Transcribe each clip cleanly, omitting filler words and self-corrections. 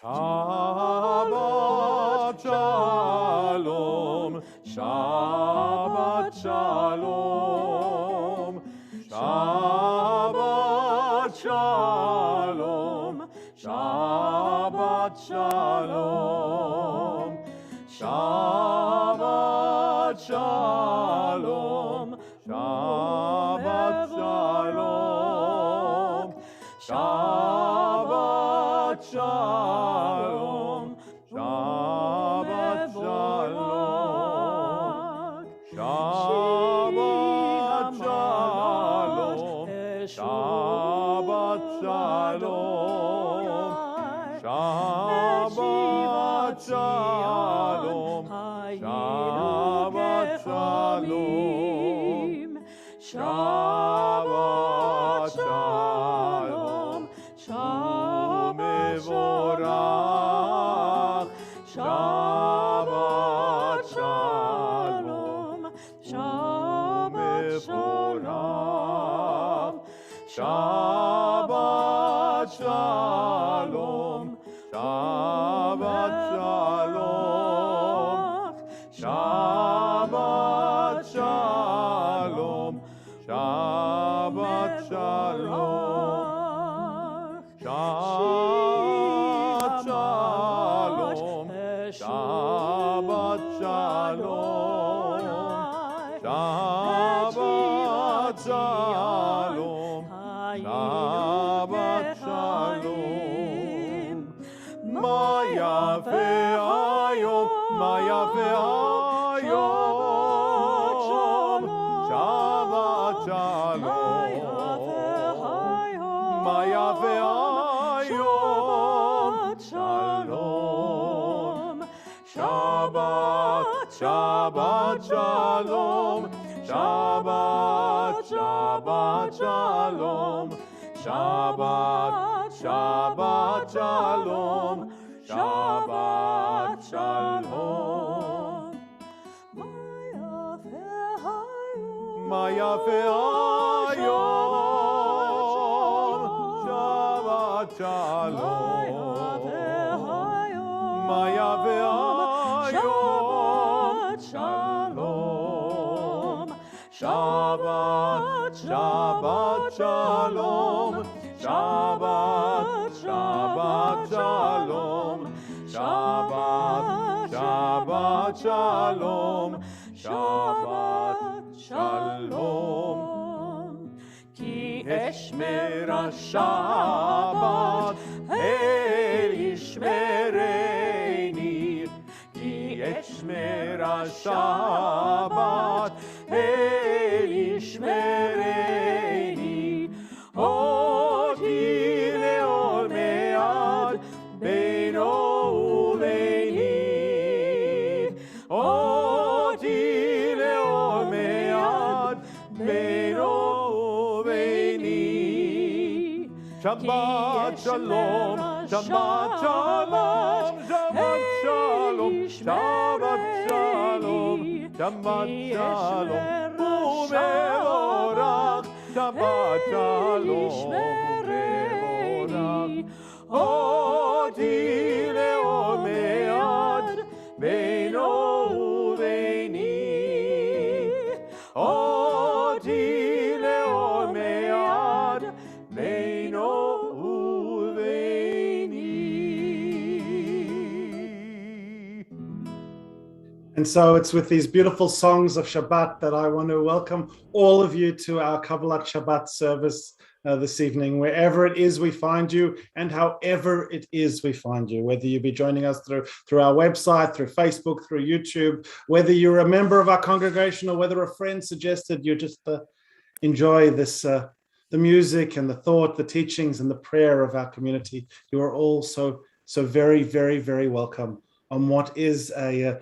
Shabbat Shalom, Shabbat Shalom, Shabbat Shalom, Shabbat Shalom, Shabbat Shalom, Shabbat Shalom, Shabbat Shalom, Shabbat Shalom, Shabbat Shalom, Shabbat Shalom, Shabbat Shalom, Shabbat Shalom, Shabbat Shalom, Umevorach, Shabbat Shalom, Shabbat Shalom, Shabbat Shalom, Shabbat Shalom, Shabbat Shalom, Shabbat Shalom, Shabbat Shalom, Shabbat Shalom, Shabbat Shalom, Shabbat Shalom. Ma yafe hayom, ma yafe hayom, Shabbat Shalom, ma yafe hayom, Shalom, Shabbat, Shabbat Shalom, Shabbat, Shabbat Shalom, Shabbat, Shabbat Shalom, Shabbat Shalom. Ma yafe hayom, Shabbat Shalom, ma yafe hayom, Shalom, Shabbat, Shabbat Shalom, Shabbat, Shabbat Shalom, Shabbat, Shabbat Shalom, Shabbat Shalom. Ki eshmera Shabbat el yishmereini, Ki eshmera Shabbat el yishmereini, Oti leol me'ad beino uveini, Oti leol me'ad beino uveini. Shabbat Shalom, Shabbat Shalom, Shabbat Shalom, Shabbat Shalom, Shabbat Shalom, Umevorach, Shabbat Shalom, Umevorach, Oti leol me'ad beino uveini, Oti leol me'ad beino uveini. And so it's with these beautiful songs of Shabbat that I want to welcome all of you to our Kabbalat Shabbat service this evening, wherever it is we find you and however it is we find you, whether you be joining us through our website, through Facebook, through YouTube, whether you're a member of our congregation or whether a friend suggested you just enjoy this, the music and the thought, the teachings and the prayer of our community. You are all so very, very, very welcome on what is a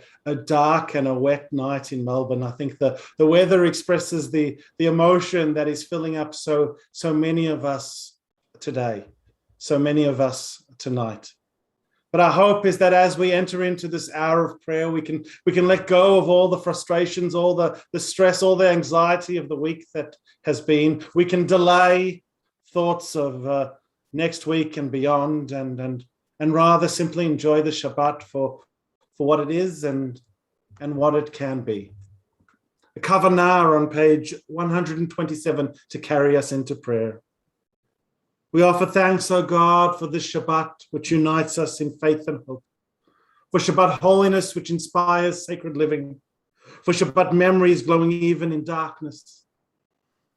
dark and a wet night in Melbourne. I think the weather expresses the emotion that is filling up so many of us today, so many of us tonight. But our hope is that as we enter into this hour of prayer, we can let go of all the frustrations, all the stress, all the anxiety of the week that has been. We can delay thoughts of next week and beyond, and and rather simply enjoy the Shabbat for what it is and what it can be. A Kavanah on page 127 to carry us into prayer. We offer thanks, O God, for this Shabbat, which unites us in faith and hope, for Shabbat holiness, which inspires sacred living, for Shabbat memories glowing even in darkness,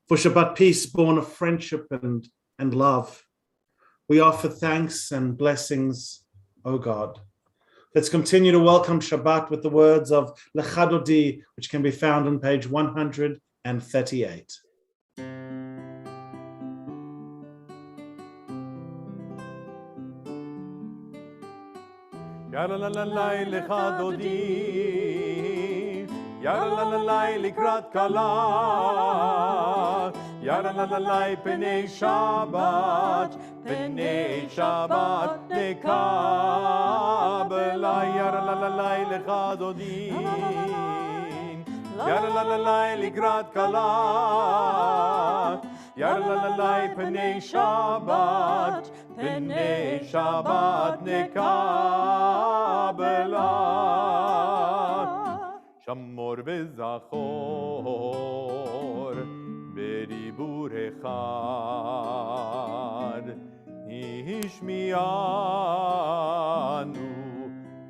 for Shabbat peace born of friendship and love. We offer thanks and blessings, O God. Let's continue to welcome Shabbat with the words of Lecha Dodi, which can be found on page 138. יאללה ללילה לך דודי, יאללה ללילה לקראת כלה, יאללה ללילה פני שבת נקבלה, יאללה ללילה לך דודי, יאללה ללילה לקראת כלה, יאללה ללילה פני שבת נקבלה, שמור וזכור בדיבור אחד, השמיענו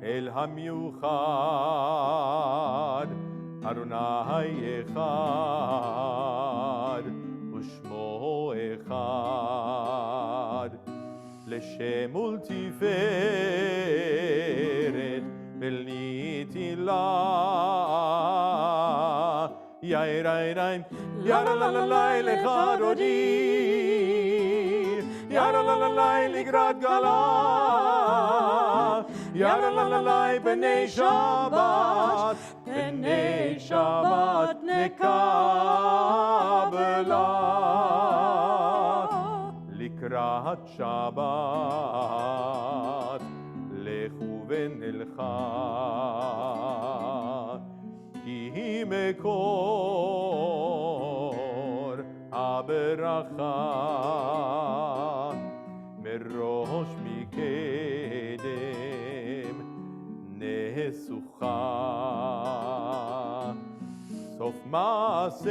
אל המיוחד, אדוני אחד ושמו אחד, לשם ולתפארת ולנתילה, יאיריי יאללה לך דודי, יאללה לקראת גלה, יאללה בני שבת נקבלה, לקראת שבת לכו ונלכה, כי היא מקור הברכה, מראש מקדם נסוכה, סוף מעשה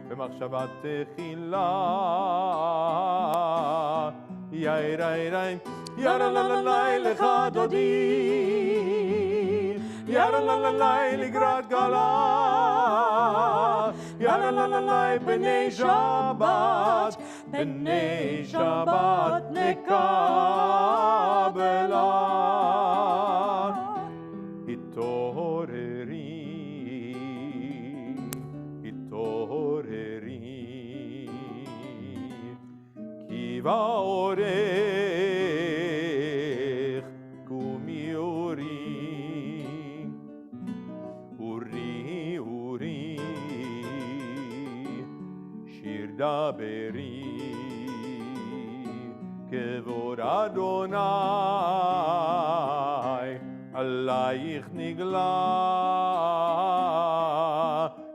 במחשבה תחילה, יאיריי יאללה לך דודי, יאללה לקראת גלה, יאללה בני שבת נקבלה, התעוררי, כי באורך קומי אורי, שיר דברי, כבוד אדוני עלייך נגלה,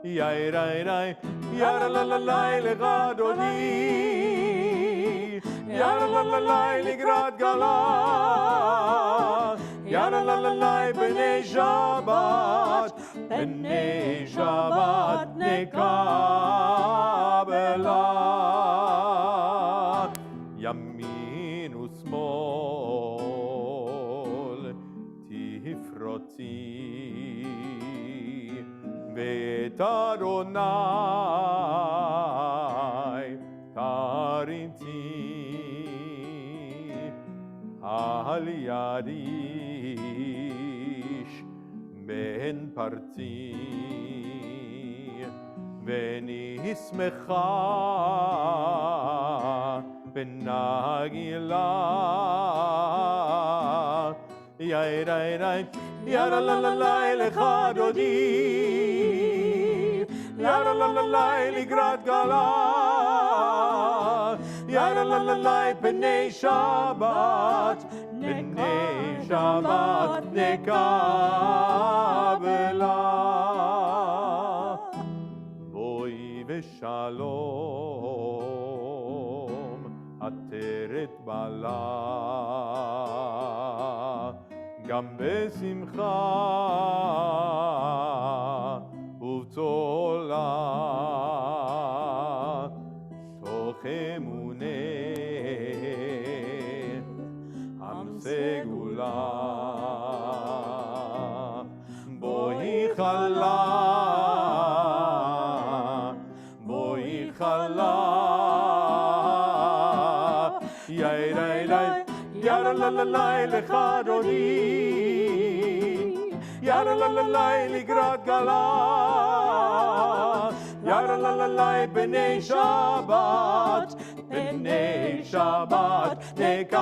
יאיריי יאללה לך דודי, יאללה לקראת גלה, יאללה בני שבת נקבלה, ימין ושמאל תפרותי, ואת אדוני תריתי, אל ידיש בן פרתי, ונשמחה ונגילה, יאיריי יאללה לך דודי, יאללה לקראת גלה, יאללה פני שבת נקבלה, בואי ושלום עטרת בעלה, גם בשמחה ובצולה, תוך אמונה עם סגולה, בואי חלה, בואי חלה, יאי די די, יאללה לה לה לה לך דודי, יאללה לה לה לה לקראת גלת, יאללה לה לה לה בני שבת, בני שבת נקבלה,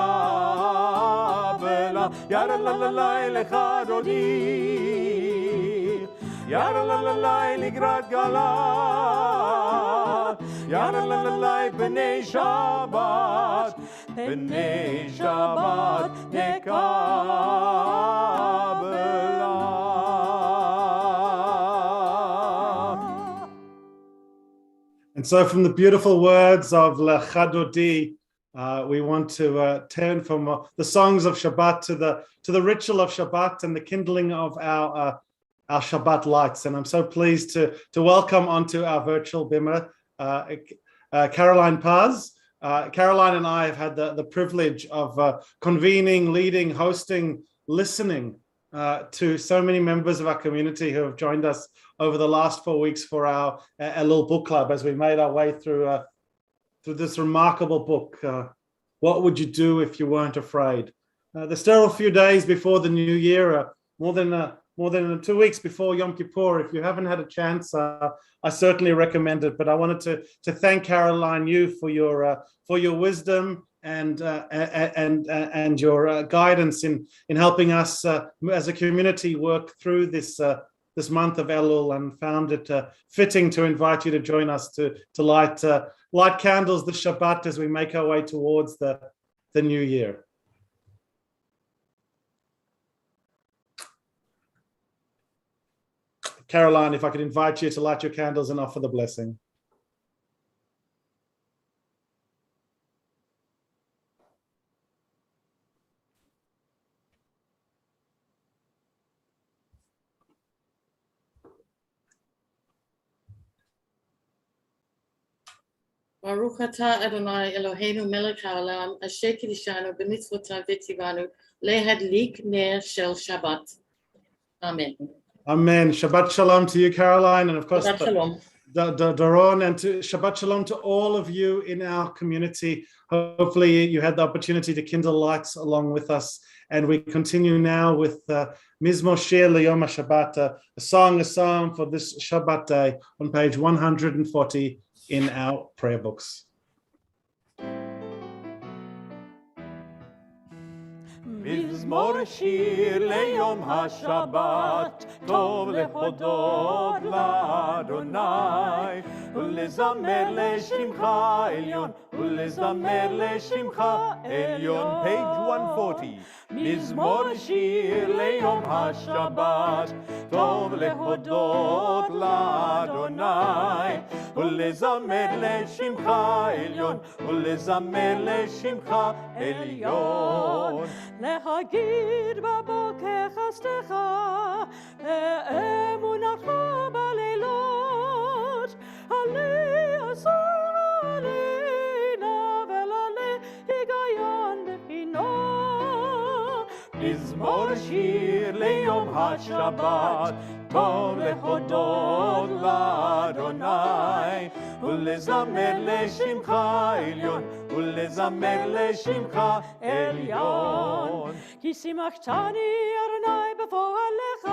יאללה לה לה לה לך דודי, יאללה לה לה לה לקראת גלת, יאללה לה לה לה בני שבת, בני שבת נקבלה. And so from the beautiful words of Lecha Dodi, we want to turn from the songs of Shabbat to the ritual of Shabbat and the kindling of our Shabbat lights. And I'm so pleased to welcome onto our virtual bimmer Caroline Paz. Caroline and I have had the privilege of convening, leading, hosting, listening to so many members of our community who have joined us over the last 4 weeks for our little book club as we made our way through this remarkable book, What Would You Do If You Weren't Afraid? There's still a few days before the new year, more than 2 weeks before Yom Kippur. If you haven't had a chance, I certainly recommend it. But I wanted to thank Caroline, you for your wisdom and your guidance in helping us as a community work through this month of Elul, and found it fitting to invite you to join us to light candles this Shabbat as we make our way towards the new year. Caroline, if I could invite you to light your candles and offer the blessing. Baruch atah Adonai Eloheinu melech haolam, asher kiddushanu b'mitzvotav v'tzivanu lehadlik ner shel Shabbat. Amen. Amen. Shabbat shalom to you, Caroline, and of course, Shabbat shalom. Doron, and to Shabbat shalom to all of you in our community. Hopefully you had the opportunity to kindle lights along with us. And we continue now with Mizmor Shir L'Yom HaShabbat, a psalm for this Shabbat day on page 140 in our prayer books. מזמור שיר ליום השבת, טוב להודות לאדוני, ולזמר לשמך עליון, ולזמר לשמך עליון. Page 140. מזמור שיר ליום השבת, טוב להודות לאדוני, ולזמר לשמך עליון, ולזמר לשמך עליון. להגיד בבוקר חסדך, ואמונתך בלילות, עלי עשה עלינה, ולעלי היגיון בחינו. מזמור שיר ליום השבת, טוב להודות לאדוני, ולזמר לשמך עליון, ולזמר לשמך עליון. כי שימחתני אדוני בפועלך,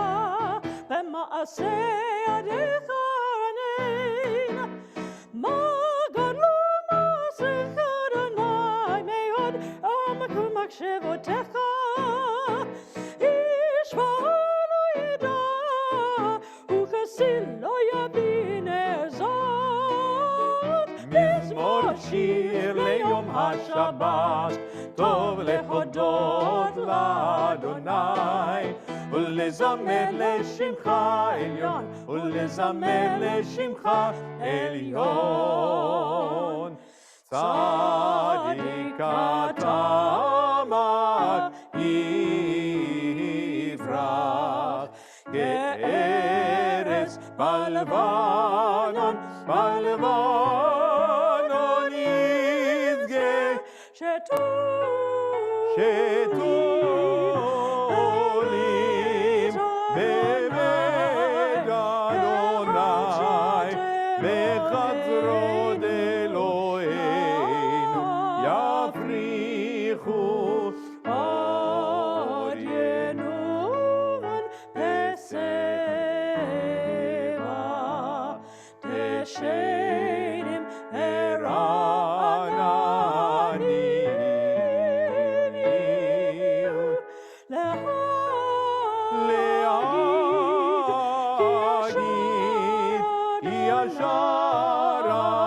במעשה ידיך רנן. מה גדלו מעשיך אדוני, מאוד עמק ומחשבותיך. איש ואל לא ידע, וכסיל לא יבין זאת. מזמור שיר ליום השבת, טוב להודות לאדוני, ולזמר לשמך עליון, ולזמר לשמך עליון. צדיק בלבנון, בלבנון יזכה, שתולים בבית אדוני, בחצרות אלוהינו יפריחו עוד ינובן בסבע, תשנים ערננים, להגיד כי ישר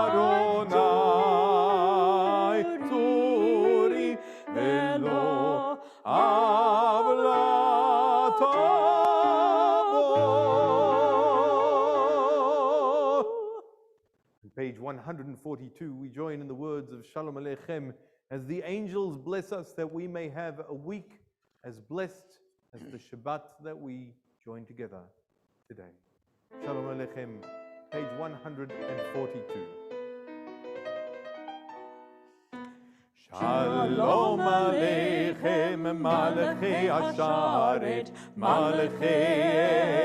אדוני צורי ולא עוולתו בו. On page 142, we join in the words of Shalom Aleichem as the angels bless us that we may have a week as blessed as the Shabbat that we join together today. Shalom Aleichem, page 142. Shalom Aleichem, Malachei Asharet, Malachei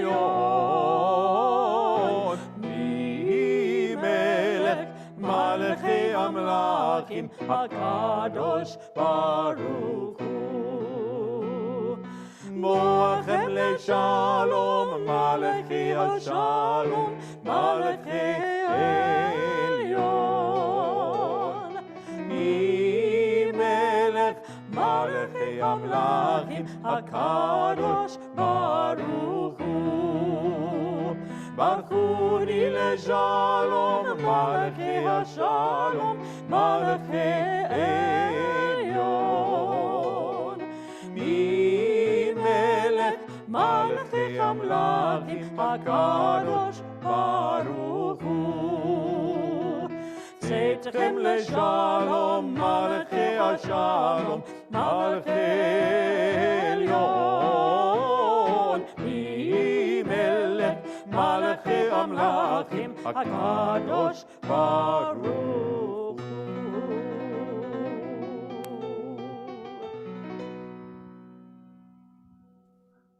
Elyon, Mi Melech, Malachei Amlachim, HaKadosh Baruch Hu. Moachem leShalom, Malachei Ashalom, Malachei Elyon, Mi Melech, Malachei Amlachim, HaKadosh Baruch Hu. Baruchuni leShalom, Malachei Ashalom, Malachei Elyon, Mi Melech, Malachei Amlachim, HaKadosh Baruch Hu. Tzedechem leShalom, Malachei Ashalom, Malachei Elyon, Mi Melech, Malachei Amlachim, HaKadosh Baruch Hu.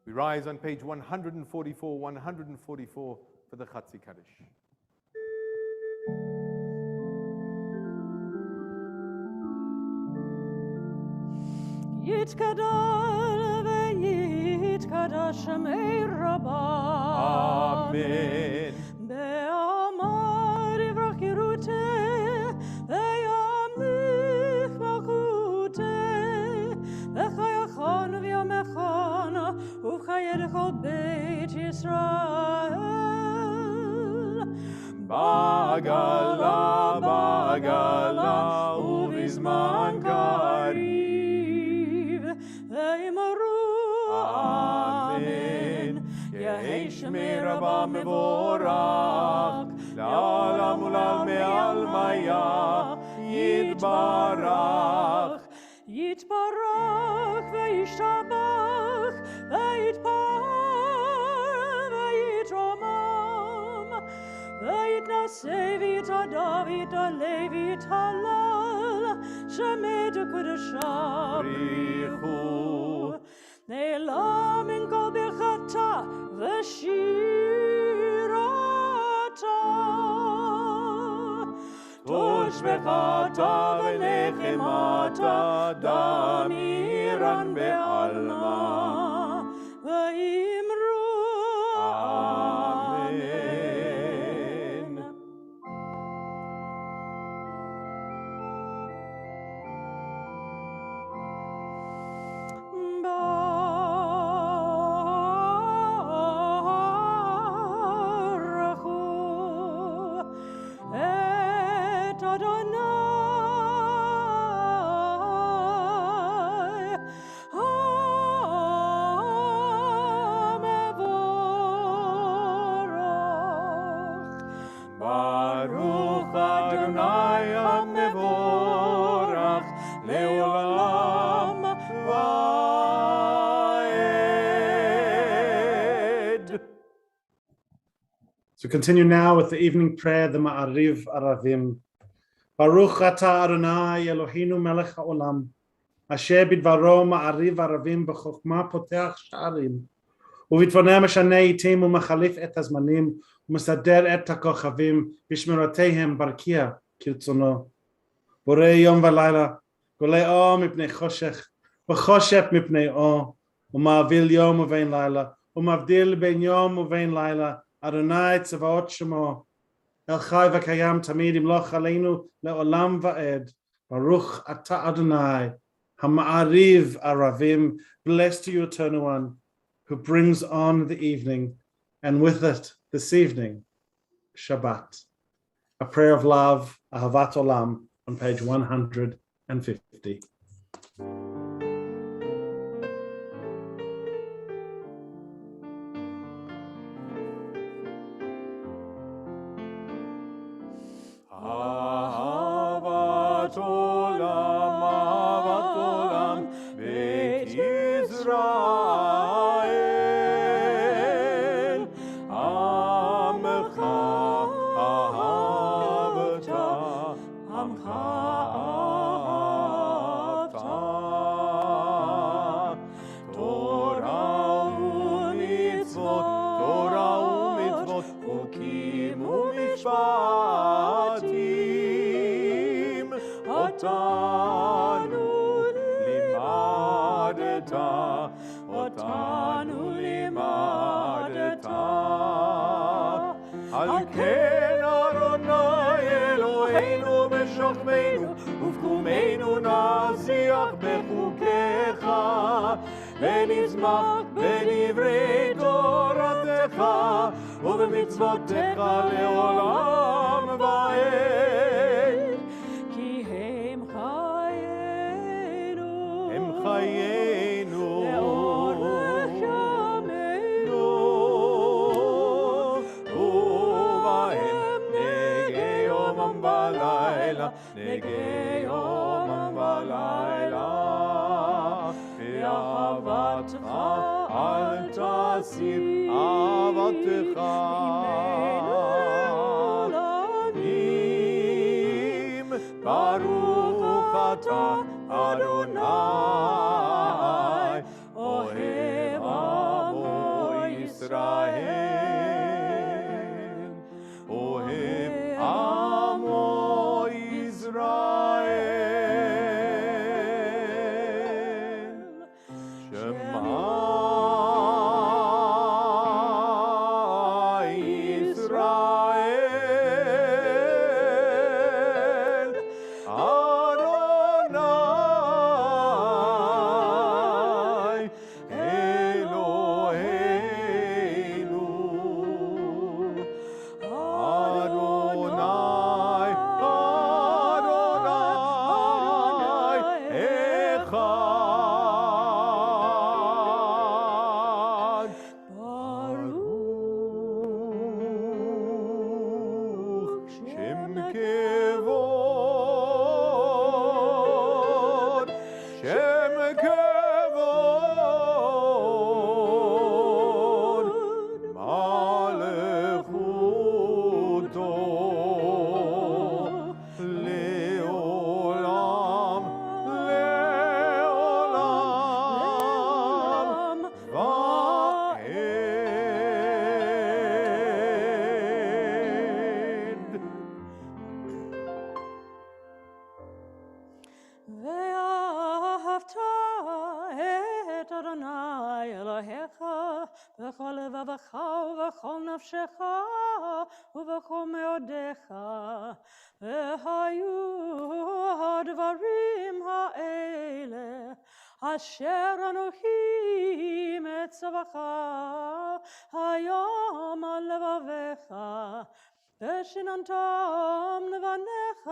We rise on page 144 for the Chatzi Kaddish. יתגדל ויתקדש שמי רבה. Amen. באמר יברח ירותה, וימליך מלכותה, וחייכון ויומכון, ובחיי לכל בית ישראל. בעגלה, בעגלה, ובזמן קריב, ואמרו אמן. יהי שמי רבה מבורך, לעולם ולעלמי עלמיה, יתברך. יתברך וישתבח, ויתפאר ויתרומם, ויתנשא ויתהדר ויתעלה ויתהלל, שמי קדושה בריחו. נעלה מן כל ברכתה ושירתה, תושבחתה ונחמתה, דמירן בעלמה, ואמרו אמן. So continue now with the evening prayer, the Ma'ariv Aravim. Baruch atah Adonai Eloheinu melech haolam, asher bidvaro Ma'ariv Aravim b'chokhmah poteach sha'arim, ובתבונם משנה עתים ומחליף את הזמנים, ומסדר את הכוכבים, בשמירותיהם ברקיע כרצונו. בורא יום ולילה, גולה אור מפני חושך, וחושך מפני אור, ומעביל יום ובין לילה, ומבדיל בין יום ובין לילה, אדוני צבאות שמו, אל חי וקיים תמיד ימלוך עלינו לעולם ועד. ברוך אתה אדוני, המעריב ערבים, blessed to you, eternal one, who brings on the evening, and with it, this evening, Shabbat. A prayer of love, Ahavat Olam, on page 150. Ahavat olam, Beit Yisrael, Amcha ahavta, Amcha ahavta, Torah u'mitzvot, Chukim u'mishpatim, Otanu limadeta, Al ken Adonai Eloheinu b'shokmeinu, ufkumeinu naziach bechukecha, ונזמח בדברי תורתך ובמצוותיך לעולם ועד. כי הם חיינו, הם חיינו, לאורך ימינו, ובהם נגי יומם בלילה, נגי יומם בלילה. אהבתך אל תסיר, אהבתך לעמים. ברוך אתה אדוני אוהב עמו ישראל, אוהב עמו ישראל. בכל לבבך ובכל נפשך ובכל מאודיך, והיו הדברים האלה אשר אנוכי מצווך היום על לבביך, ושיננתם לבניך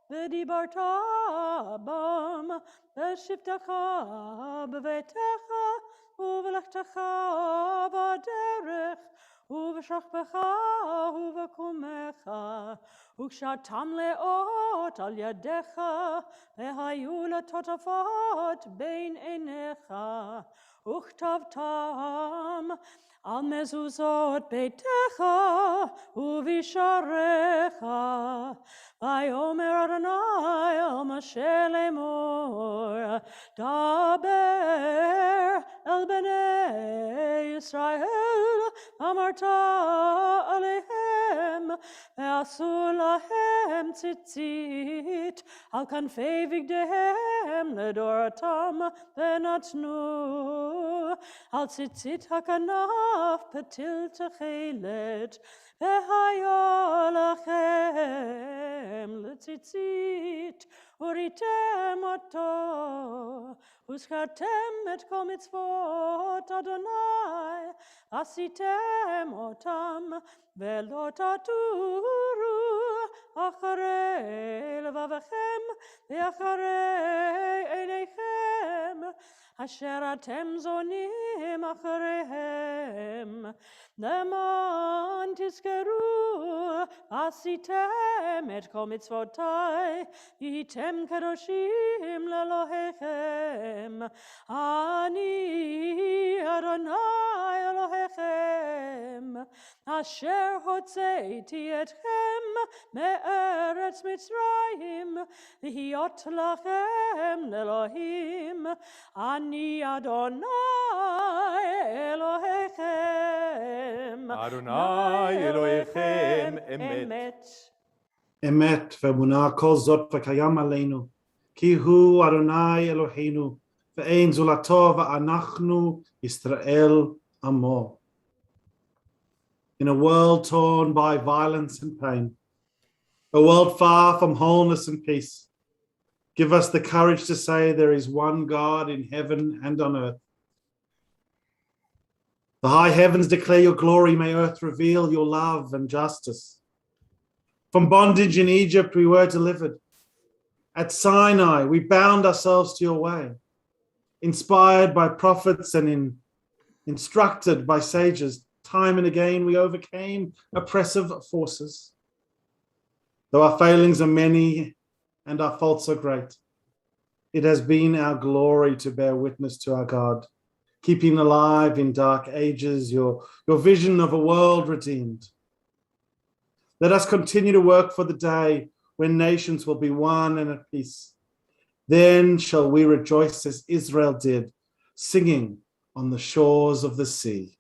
ודיברת בם בשבתך בביתך ובלכתך בדרך ובשכבך ובקומך, וקשרתם לאות על ידיך, והיו לטוטפות בין עיניך, וכתבתם על מזוזות ביתך ובשעריך. ויאמר אדוני אל משה לאמור, דבר אל בני ישראל, אמרת עליהם, ועשו להם ציצית על כנפי בגדיהם לדורתם, ונתנו על ציצית הכנף פתיל תכלת, והיה לכם לציצית, וריתם אותו, וזכרתם את כל מצוות אדוני, עשיתם אותם, ולא תטורו אחרי לבבכם, ואחרי עיניכם, אשר אתם זונים אחריהם, למען תזכרו, עשיתם את כל מצוותי, והייתם קדושים לאלוהיכם. אני אדוני אלוהיכם, אשר הוצאתי אתכם מארץ מצרים, להיות לכם לאלוהים. אני אדוני אלוהיכם. אדוני אלוהיכם אמת. אמת ואמונה כל זאת וקיים עלינו, כי הוא אדוני אלוהינו, ואין זולתו, ואנחנו ישראל עמו. In a world torn by violence and pain, a world far from wholeness and peace, give us the courage to say there is one God in heaven and on earth. The high heavens declare your glory, may earth reveal your love and justice. From bondage in Egypt we were delivered. At Sinai we bound ourselves to your way. Inspired by prophets and instructed by sages, time and again we overcame oppressive forces. Though our failings are many and our faults are great, it has been our glory to bear witness to our God, keeping alive in dark ages your vision of a world redeemed. Let us continue to work for the day when nations will be one and at peace. Then shall we rejoice as Israel did, singing on the shores of the sea.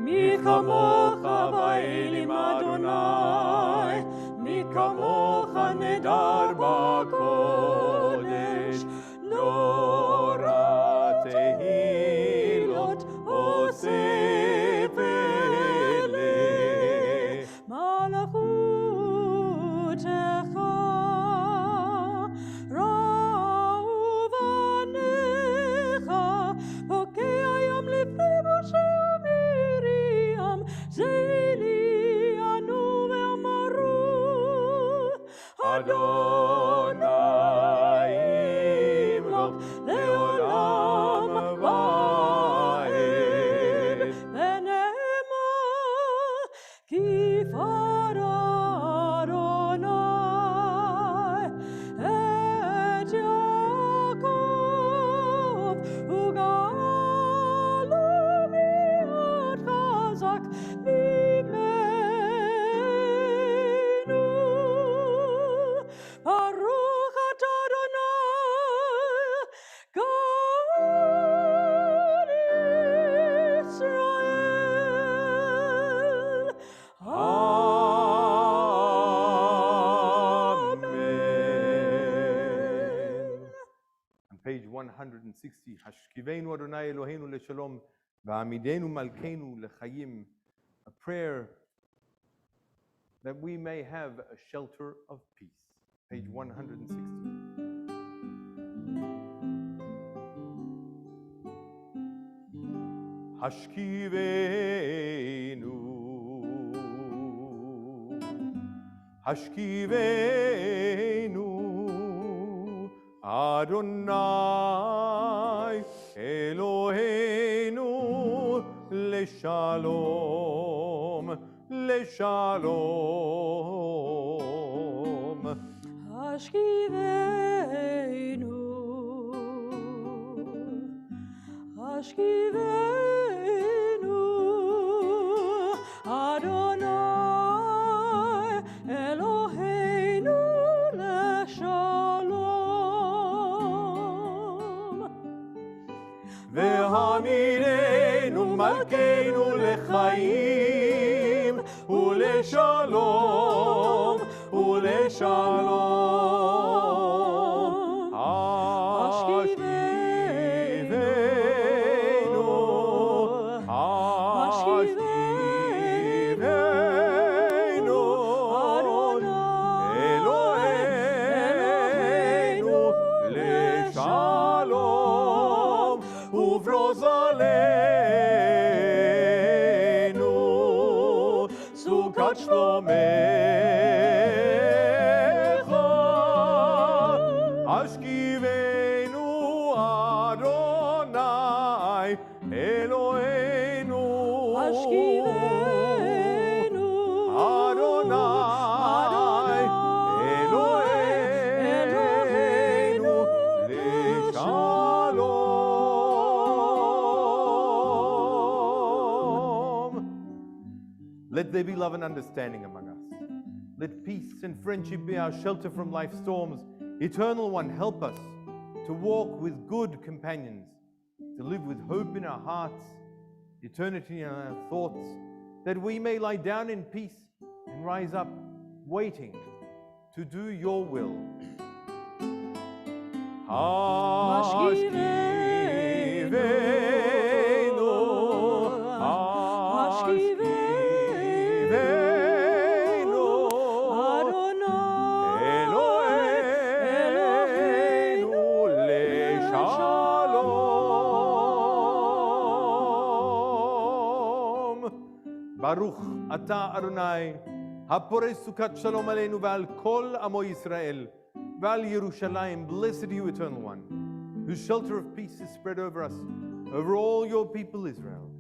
מי כמוך באלים אדוני, מי כמוך נדר בקודש, נורא תהילות עושה פלא, מלכותך ראו בניך, בוקע יום לפני משה ומרים, זילי ענו ואמרו, אדוני ימלוך לעולם ועד, ונאמר כי פר אדוני את יעקב, וגאל מאוד חזק ממנו. ברוך אתה אדוני גאל ישראל. Amen. On page 160, Hashkivenu Adonai Eloheinu leshalom, va'amidenu malkeinu lechayim, a prayer that we may have a shelter of peace. Page 160. Hashkivenu Adonai Eloheinu leshalom, leshalom. Ashkivenu, Ashkivenu, Adonai Eloheinu leshalom. והעמידנו מלכנו לחיים ולשלום ולשלום. השכיבנו, השכיבנו, אלוהינו לשלום, וברוס עלינו סוכת שלומך. השכיבנו אדוני אלוהינו, Ashkivenu, אדוני אלוהינו לשלום. Let there be love and understanding among us. Let peace and friendship be our shelter from life's storms. Eternal One, help us to walk with good companions, to live with hope in our hearts, eternity in our thoughts, that we may lie down in peace and rise up, waiting to do your will. Ashkivenu, Ashkivenu, Eloheinu leshalom. Baruch ata Adonai, הפורש סוכת שלום עלינו ועל כל עמו ישראל, ועל ירושלים. Blessed you, Eternal One, whose shelter of peace is spread over us, over all your people Israel,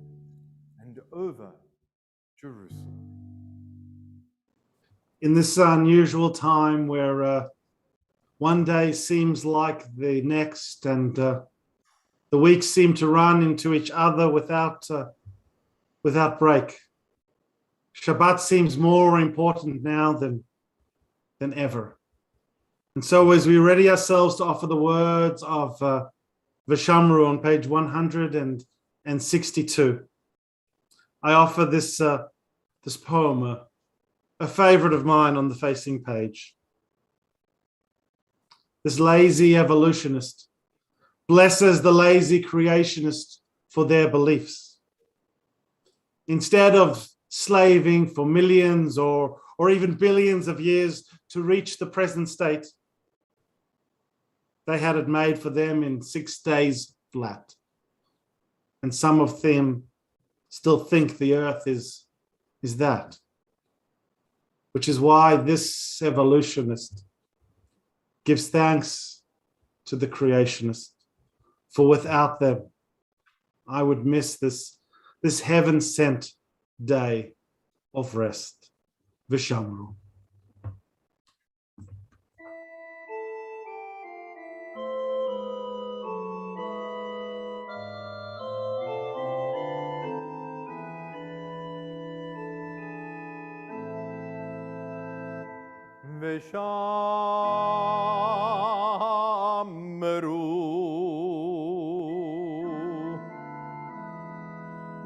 and over Jerusalem. In this unusual time where one day seems like the next, and the weeks seem to run into each other without break, Shabbat seems more important now than ever. And so as we ready ourselves to offer the words of Vishamru on page 162, I offer this poem, a favorite of mine on the facing page. This lazy evolutionist blesses the lazy creationist for their beliefs. Instead of slaving for millions or even billions of years to reach the present state, they had it made for them in 6 days flat. And some of them still think the earth is that. Which is why this evolutionist gives thanks to the creationist, for without them, I would miss this heaven-sent day of rest. Vishamru. Vishamru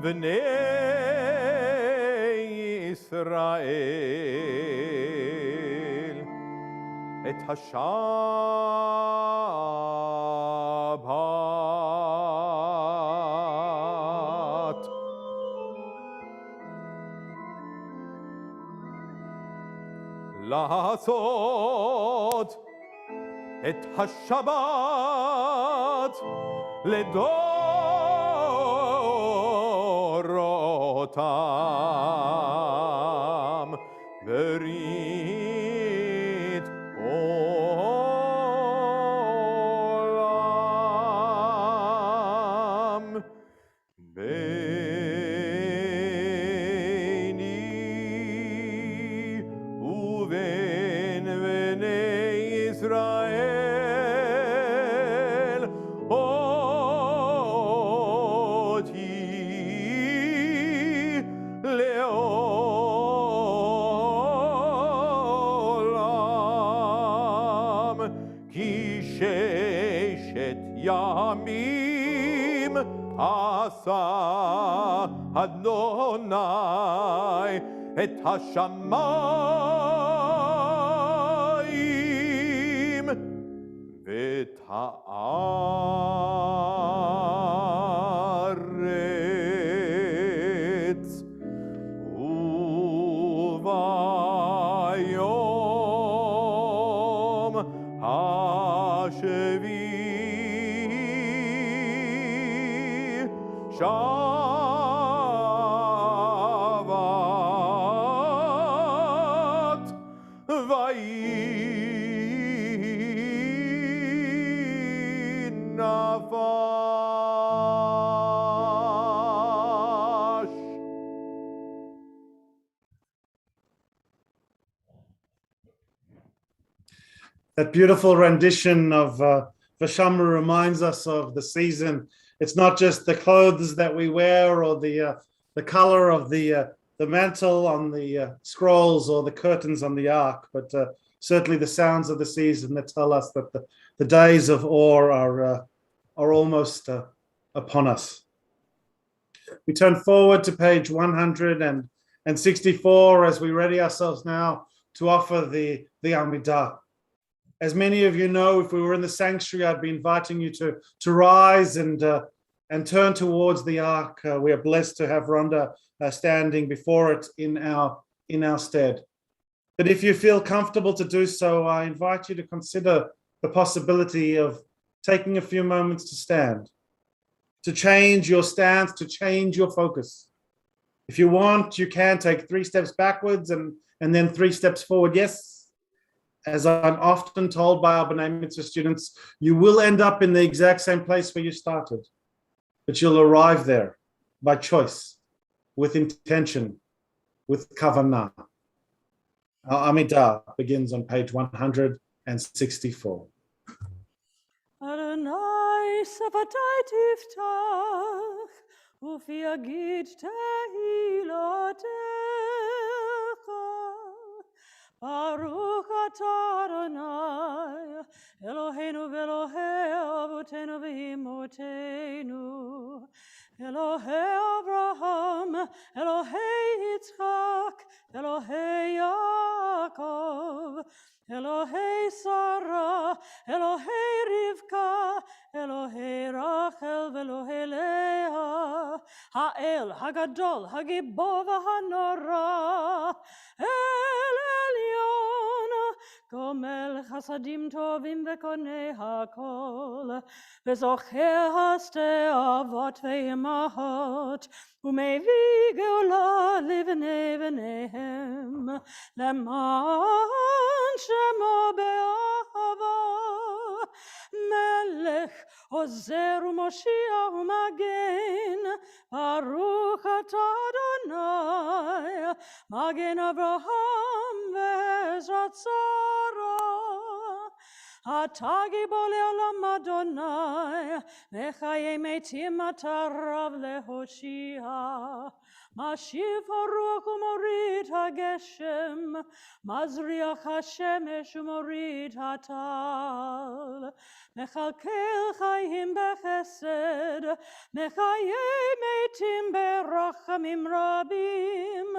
V'nei Yisrael et ha-Shabbat לעשות את השבת לדורותם ברית עולם. ביני ובין בני ישראל Shomim asa Adonai et hashamayim v'et haaretz uvayom hashvi shavat vayinafash. That beautiful rendition of Vashamra reminds us of the season. It's not just the clothes that we wear or the color of the mantle on the scrolls or the curtains on the ark, but certainly the sounds of the season that tell us that the days of awe are almost upon us. We turn forward to page 164 as we ready ourselves now to offer the Amidah. As many of you know, if we were in the sanctuary, I'd be inviting you to rise and turn towards the ark. We are blessed to have Rhonda standing before it in our stead. But if you feel comfortable to do so, I invite you to consider the possibility of taking a few moments to stand, to change your stance, to change your focus. If you want, you can take 3 steps backwards and then 3 steps forward. Yes, as I'm often told by our B'nai Mitzvah students, you will end up in the exact same place where you started, but you'll arrive there by choice, with intention, with kavanah. Our Amidah begins on page 164. Adonai Shabbatai tiftach, ufi agid tehilotecha. Baruch atah Adonai, Eloheinu v'Elohei avotenu v'imotenu, Elohei Abraham, Elohei Yitzchak, Elohei Yaakov, Elohei Sarah, Elohei Rivka, Elohei Rachel v'Elohei Leah, Ha'el, Hagadol, Hagibor v'Hanora, El Elyon, Gomel Chasadim Tovim v'Konei Hakol, V'Zocher Haste Avot v'Imahot, U'Mevi Geula Livnei V'Neihem, Leman Shemo Be'ahava, Melech Ozer U'Moshiach U'Magen, Baruch atah Adonai, Magen Avraham ve'Ezrat Sarah. Atah gibor le'olam Adonai, Mechayei metim atah rav lehoshia. Mashiv haruach u'morid hageshem, Mazriach hashemesh u'morid hatal. Mechalkel chayim bechesed, Mechayei metim berachamim rabim,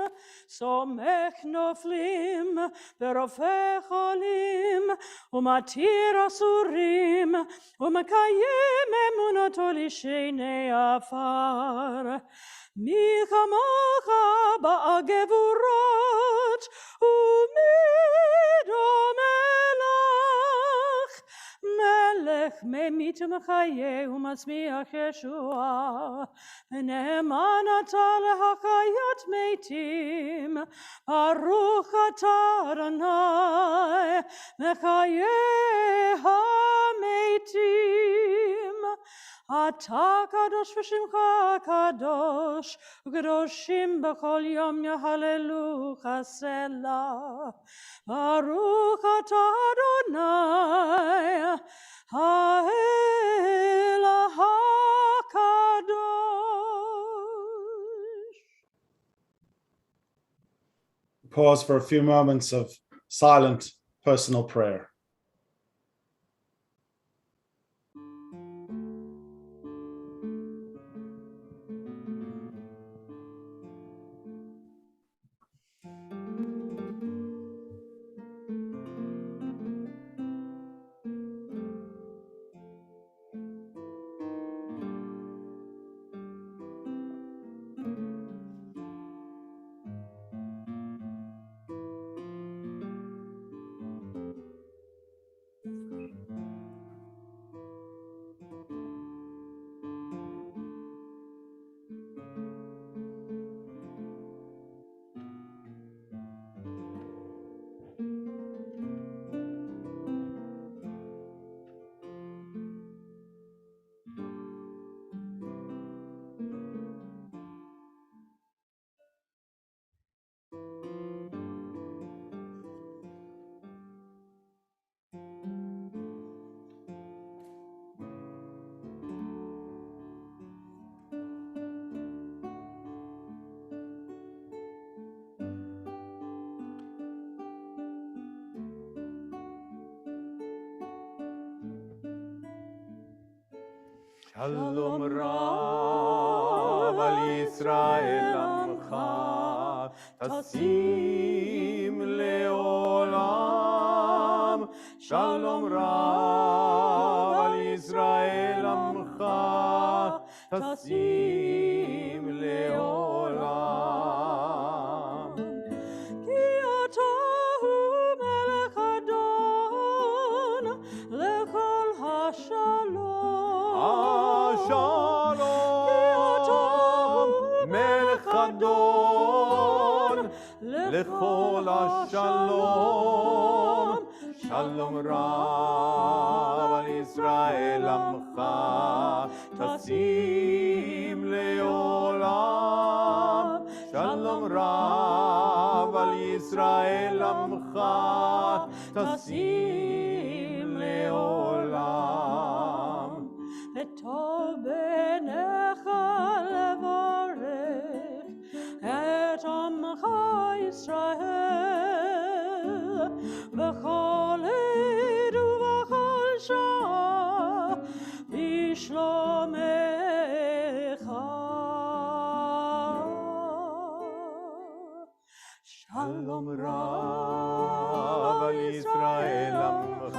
Somech noflim, Berofeh cholim, Umatir asurim, Umekayim emunoto lishenei afar. Mi chamocha ba'agevurot, u'midomelach, Melech memit u'mechayeh u'matzmiach Yeshua, V'ne'eman atah lehachayot meitim, Baruch atah Adonai, Mechayeh ha'meitim. Atah kadosh v'shimcha kadosh, u'kadoshim b'chol yom yahalelucha selah. Baruch atah Adonai, ha'el ha'kadosh. Pause for a few moments of silent personal prayer. Shalom Rav al Yisrael Amcha Tasim Leolam. Shalom Rav al Yisrael Amcha Tasim Leolam. Ki atahu melech adon lechol hashalom. Shalom Melech Adon Lechol HaShalom. Shalom Rav al Yisrael Amcha Tasim Leolam. Shalom Rav al Yisrael Amcha Tasim Leolam. וטוב בעיניך לברך את עמך ישראל בכל עת ובכל שעה בשלומך. שלום רב על ישראל עמך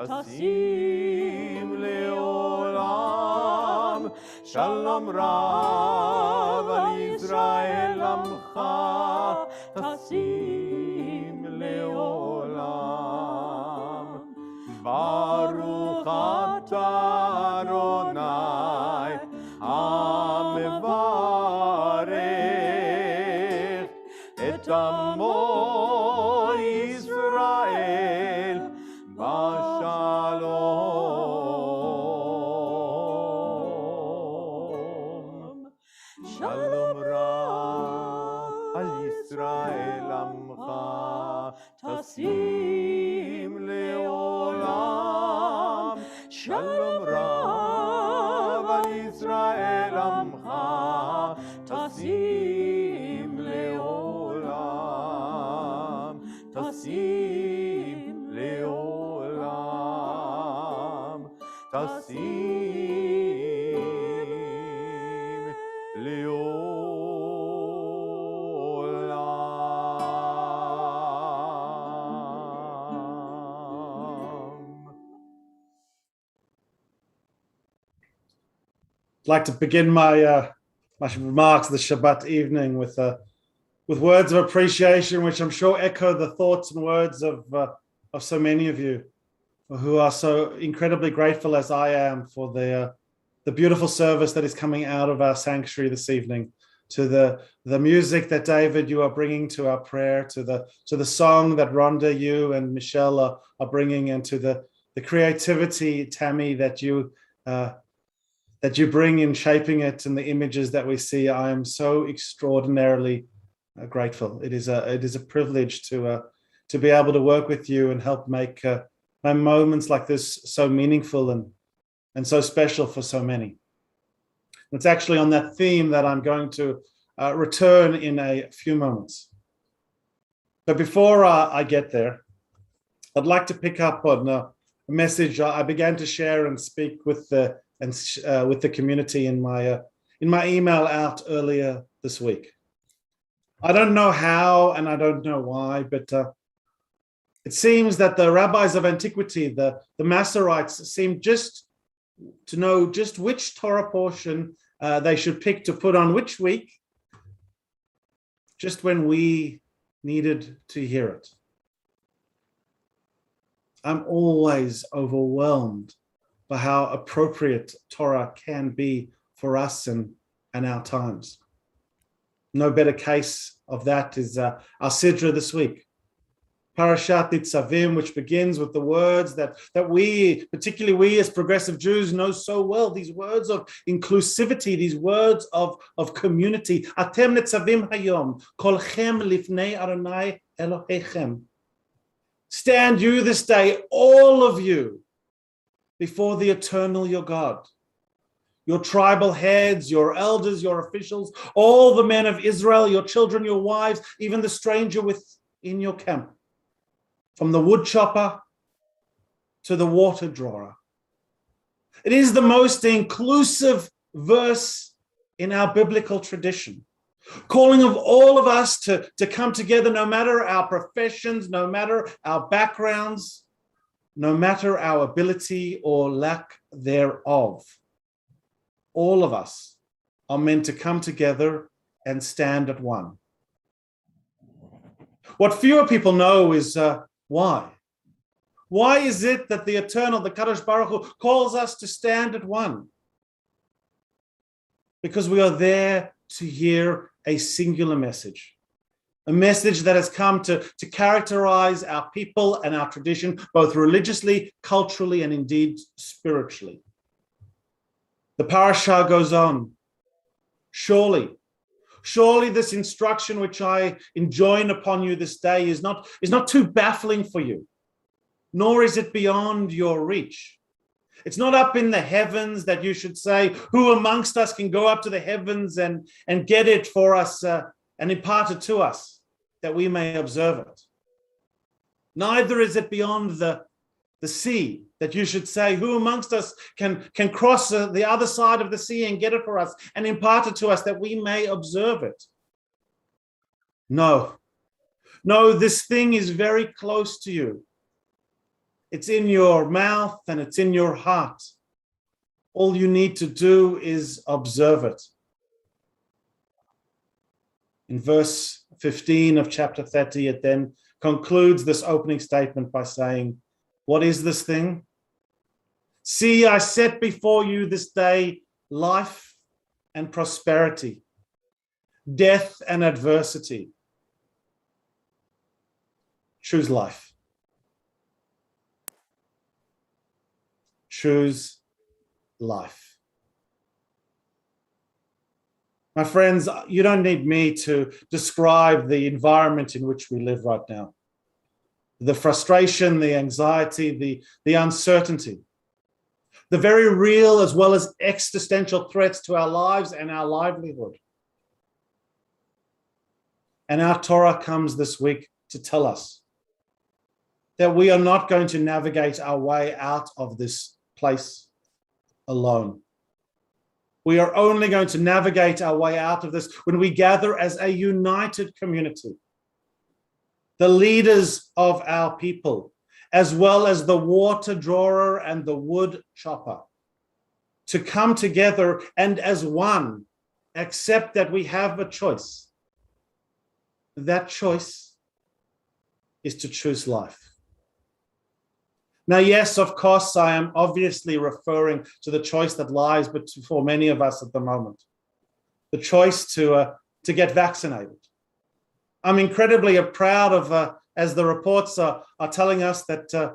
תשים לעולם. שלום רב על ישראל עמך תשים לעולם. ברוך אתה אדוני המברך את עמו ישראל בשלום. שלום רב על ישראל עמך תשים לעולם. שלום רב על ישראל עמך תשים לעולם. תשים לעולם. תשים לעולם. I'd like to begin my remarks this Shabbat evening with words of appreciation, which I'm sure echo the thoughts and words of so many of you who are so incredibly grateful, as I am, for the beautiful service that is coming out of our sanctuary this evening, to the music that David, you are bringing to our prayer, to the song that Rhonda, you and Michelle are bringing, and to the creativity, Tammy, that you bring in shaping it and the images that we see. I am so extraordinarily grateful. It is a privilege to be able to work with you and help make my moments like this so meaningful and so special for so many. It's actually on that theme that I'm going to return in a few moments. But before I get there, I'd like to pick up on a message I began to share and speak with the community in my email out earlier this week. I don't know how and I don't know why, but it seems that the rabbis of antiquity, the Masoretes, seem just to know just which Torah portion they should pick to put on which week, just when we needed to hear it. I'm always overwhelmed by how appropriate Torah can be for us and our times. No better case of that is our Sidra this week. Parashat Savim, which begins with the words that we, particularly we as progressive Jews, know so well, these words of inclusivity, these words of community. Atem netzavim hayom, kolchem lifnei Adonai Elohechem. Stand you this day, all of you, before the eternal your God. Your tribal heads, your elders, your officials, all the men of Israel, your children, your wives, even the stranger within your camp. From the wood chopper to the water drawer. It is the most inclusive verse in our biblical tradition, calling of all of us to come together, no matter our professions, no matter our backgrounds, no matter our ability or lack thereof. All of us are meant to come together and stand at one. What fewer people know is why. Why is it that the eternal, the Kadosh Baruch Hu, calls us to stand at one? Because we are there to hear a singular message, a message that has come to characterize our people and our tradition, both religiously, culturally, and indeed spiritually. The parasha goes on. Surely this instruction which I enjoin upon you this day is not too baffling for you, nor is it beyond your reach. It's not up in the heavens that you should say, who amongst us can go up to the heavens and get it for us and impart it to us, that we may observe it. Neither is it beyond the sea that you should say, who amongst us can cross the other side of the sea and get it for us and impart it to us that we may observe it. No, this thing is very close to you. It's in your mouth and it's in your heart. All you need to do is observe it. In verse 15 of chapter 30, it then concludes this opening statement by saying, what is this thing? See, I set before you this day life and prosperity, death and adversity. Choose life. Choose life. My friends, you don't need me to describe the environment in which we live right now. The frustration, the anxiety, the uncertainty, the very real as well as existential threats to our lives and our livelihood. And our Torah comes this week to tell us that we are not going to navigate our way out of this place alone. We are only going to navigate our way out of this when we gather as a united community. The leaders of our people, as well as the water drawer and the wood chopper, to come together and as one accept that we have a choice. That choice is to choose life. Now, yes, of course, I am obviously referring to the choice that lies before many of us at the moment, the choice to get vaccinated. I'm incredibly proud of, as the reports are telling us, that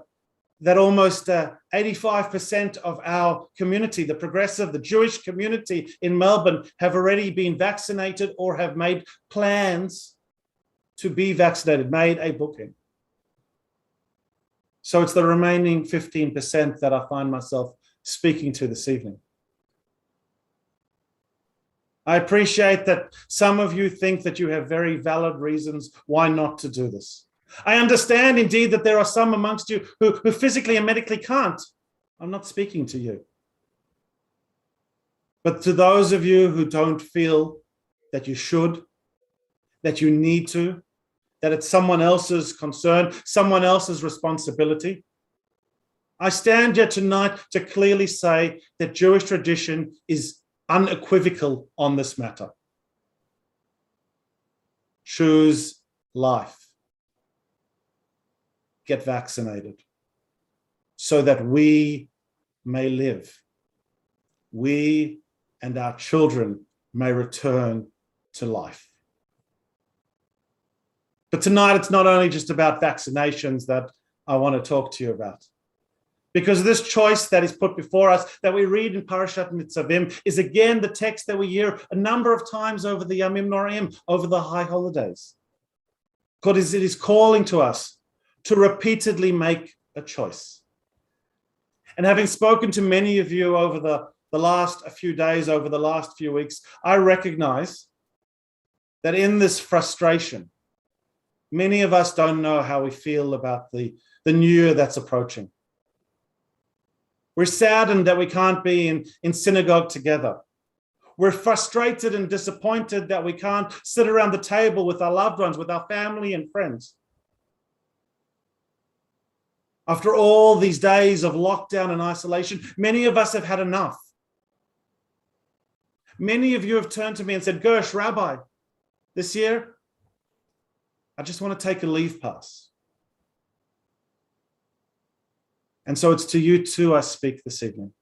almost 85% of our community, the progressive, the Jewish community in Melbourne, have already been vaccinated or have made plans to be vaccinated, made a booking. So it's the remaining 15% that I find myself speaking to this evening. I appreciate that some of you think that you have very valid reasons why not to do this. I understand indeed that there are some amongst you who physically and medically can't. I'm not speaking to you. But to those of you who don't feel that you should, that you need to, that it's someone else's concern, someone else's responsibility, I stand here tonight to clearly say that Jewish tradition is unequivocal on this matter. Choose life. Get vaccinated so that we may live. We and our children may return to life. But tonight, it's not only just about vaccinations that I want to talk to you about. Because this choice that is put before us, that we read in Parashat Savim, is again the text that we hear a number of times over the Yamim Noraim, over the high holidays. Because it is calling to us to repeatedly make a choice. And having spoken to many of you over the last few days, over the last few weeks, I recognize that in this frustration, many of us don't know how we feel about the new year that's approaching. We're saddened that we can't be in synagogue together. We're frustrated and disappointed that we can't sit around the table with our loved ones, with our family and friends. After all these days of lockdown and isolation, many of us have had enough. Many of you have turned to me and said, Gersh, Rabbi, this year, I just want to take a leave pass. And so it's to you too I speak this evening.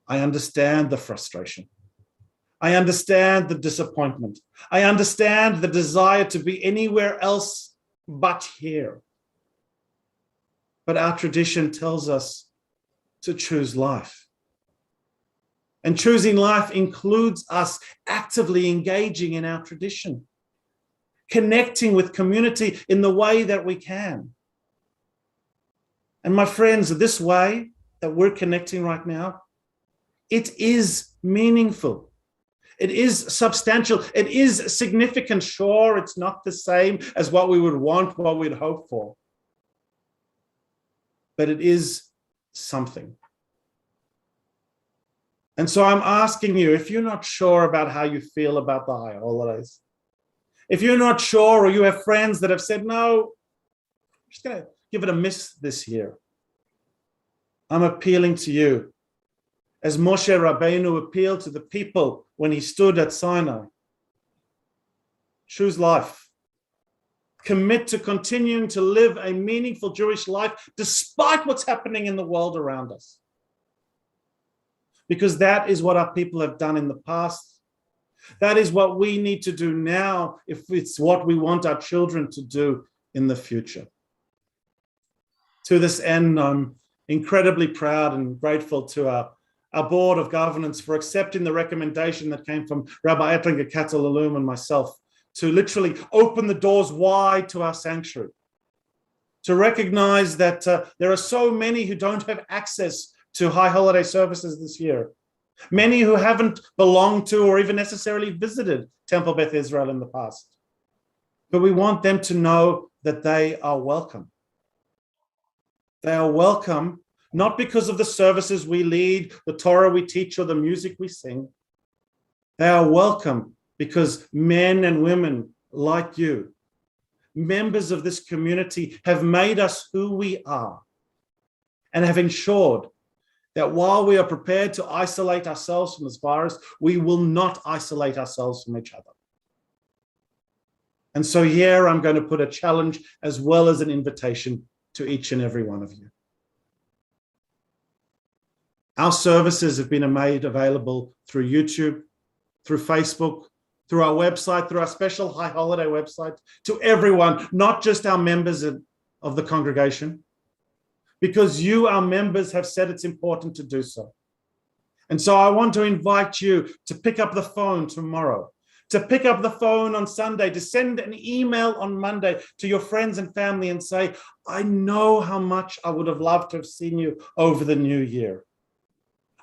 I understand the frustration. I understand the disappointment. I understand the desire to be anywhere else but here. But our tradition tells us to choose life. And choosing life includes us actively engaging in our tradition, connecting with community in the way that we can. And my friends, this way that we're connecting right now, it is meaningful. It is substantial. It is significant. Sure, it's not the same as what we would want, what we'd hope for. But it is something. And so I'm asking you, if you're not sure about how you feel about the high holidays, if you're not sure or you have friends that have said, no, I'm just going to give it a miss this year, I'm appealing to you as Moshe Rabbeinu appealed to the people when he stood at Sinai. Choose life. Commit to continuing to live a meaningful Jewish life despite what's happening in the world around us. Because that is what our people have done in the past. That is what we need to do now if it's what we want our children to do in the future. To this end, I'm incredibly proud and grateful to our Board of Governance for accepting the recommendation that came from Rabbi Ettlinger Katzalalum and myself to literally open the doors wide to our sanctuary, to recognize that there are so many who don't have access to high holiday services this year, many who haven't belonged to or even necessarily visited Temple Beth Israel in the past. But we want them to know that they are welcome. They are welcome not because of the services we lead, the Torah we teach, or the music we sing. They are welcome because men and women like you, members of this community, have made us who we are and have ensured that while we are prepared to isolate ourselves from this virus, we will not isolate ourselves from each other. And so here I'm going to put a challenge as well as an invitation to each and every one of you. Our services have been made available through YouTube, through Facebook, through our website, through our special high holiday website, to everyone, not just our members of the congregation, because you, our members, have said it's important to do so. And so I want to invite you to pick up the phone tomorrow, to pick up the phone on Sunday, to send an email on Monday to your friends and family and say, I know how much I would have loved to have seen you over the new year.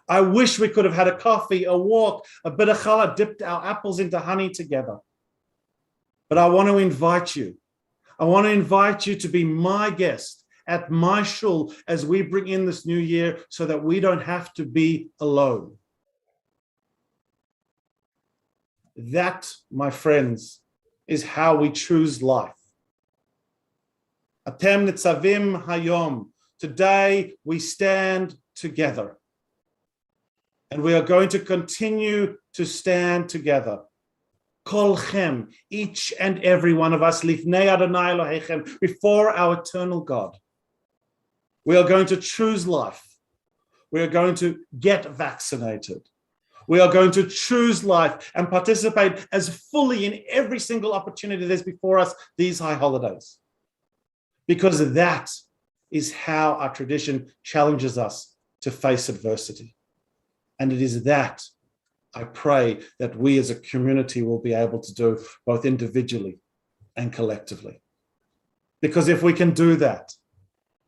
I wish we could have had a coffee, a walk, a bit of challah, dipped our apples into honey together. But I want to invite you. I want to invite you to be my guest at my shul as we bring in this new year so that we don't have to be alone. That, my friends, is how we choose life. Atem nitzavim hayom. Today we stand together. And we are going to continue to stand together. Kolchem, each and every one of us, lifnei Adonai Elohechem, before our eternal God. We are going to choose life. We are going to get vaccinated. We are going to choose life and participate as fully in every single opportunity that's before us these high holidays. Because that is how our tradition challenges us to face adversity. And it is that I pray that we as a community will be able to do both individually and collectively. Because if we can do that,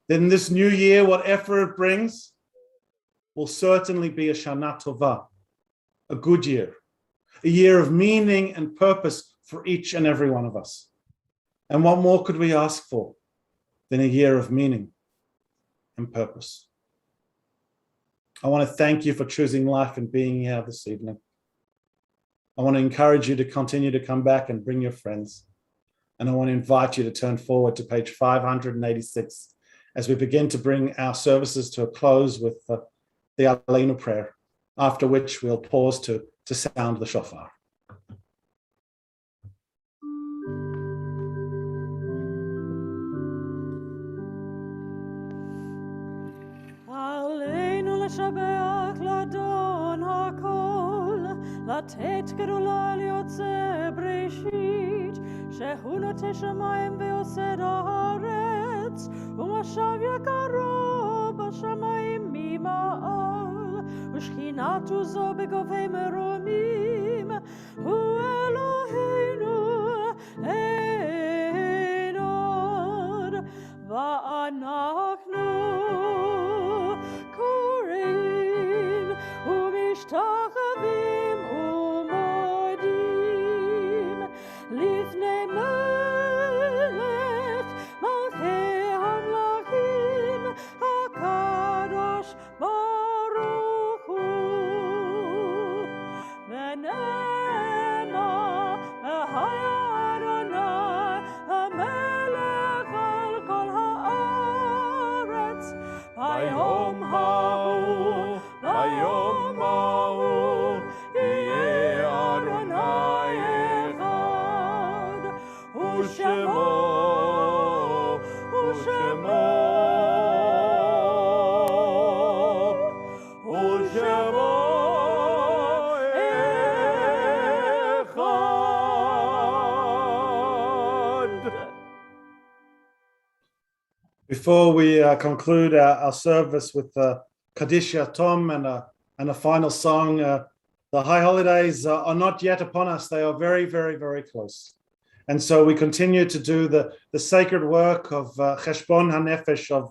then this new year, whatever it brings, will certainly be a Shana Tova, a good year, a year of meaning and purpose for each and every one of us. And what more could we ask for than a year of meaning and purpose? I want to thank you for choosing life and being here this evening. I want to encourage you to continue to come back and bring your friends. And I want to invite you to turn forward to page 586 as we begin to bring our services to a close with the Aleinu prayer, after which we'll pause to sound the shofar. עלינו לשבח לאדון הכל, לתת גדולה ליוצא בראשית, שהוא נוטה שמיים ויוסד הארץ, ומשב יקרו בשמיים ממעל, ושכינת עוזו בגובי מרומים, הוא אלוהינו אין עוד, ואנחנו קוראים ומשתחווים ומודים לפני מלך מלכי המלכים הקדוש ברוך הוא ונאמר והיה אדוני המלך על כל הארץ ביום ההוא יהיה אדוני אחד ושמו אחד. Before we conclude our service with Kaddish Yatom and a final song, the high holidays are not yet upon us. They are very, very, very close. And so we continue to do the sacred work of Cheshbon HaNefesh, of